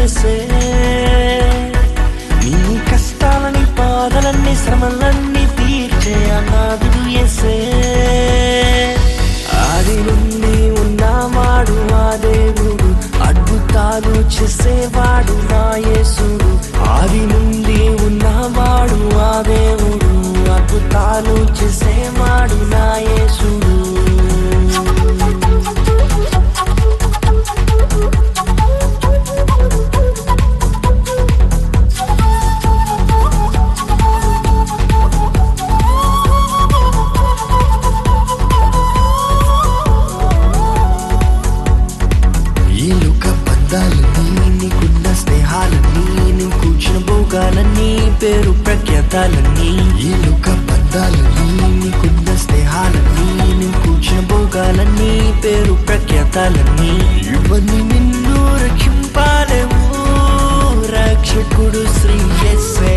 యేసే. నీ కష్టాలని బాధలన్నీ శ్రమలన్నీ తీర్చే అనాథుడు యేసే. ఆది నుండి ఉన్నవాడు ఆ దేవుడు, అద్భుతాలు చేసేవాడు నా యేసుడు. ఆది నుండి ఉన్నవాడు ఆ దేవుడు, అద్భుతాలు చేసేవాడు నా యేసుడు. నీకున్న స్నేహాలన్నీ, నువ్వు కూర్చున్న భోగాలన్నీ, పేరు ప్రఖ్యాతాలన్నీ. ఈ లోక బంధాలన్నీ, నీకున్న స్నేహాలన్నీ, నువ్వు కూర్చున్న భోగాలన్నీ, పేరు ప్రఖ్యాతాలన్నీ. ఇవన్నీ నిన్ను రక్షింపాలేవు. రక్షకుడు శ్రీ యేసే,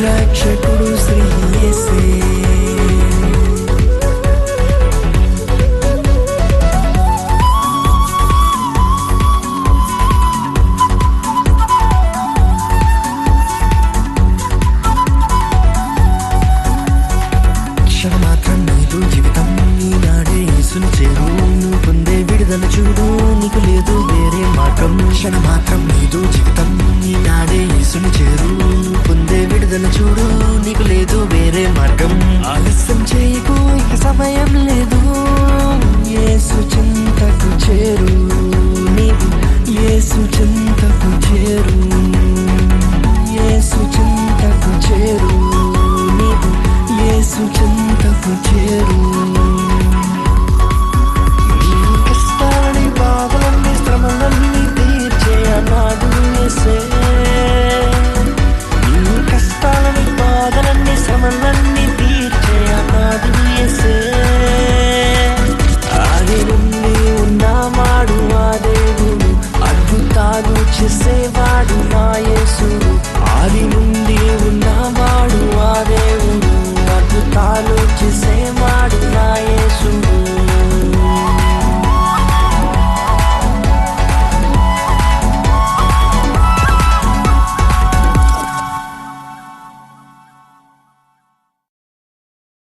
రక్షకుడు శ్రీ యేసే. మాత్రం నీదు జీవితం ఈనాడే యేసుని చేరు, నువ్వు పొందే విడుదల చూడు, నీకు లేదు వేరే మార్గం. క్షణం మాత్రం నీదు జీవితం ఈనాడే యేసుని చేరు, నువ్వు పొందే విడుదల చూడు, నీకు లేదు వేరే మార్గం. ఆలస్యం చేయకు, ఇక సమయం లేదు. యేసు చింతకు చేరు, నీవు యేసు చింతకు చేరు, యేసు చింతకు చేరు, నీవు యేసు చింతకు చేరు.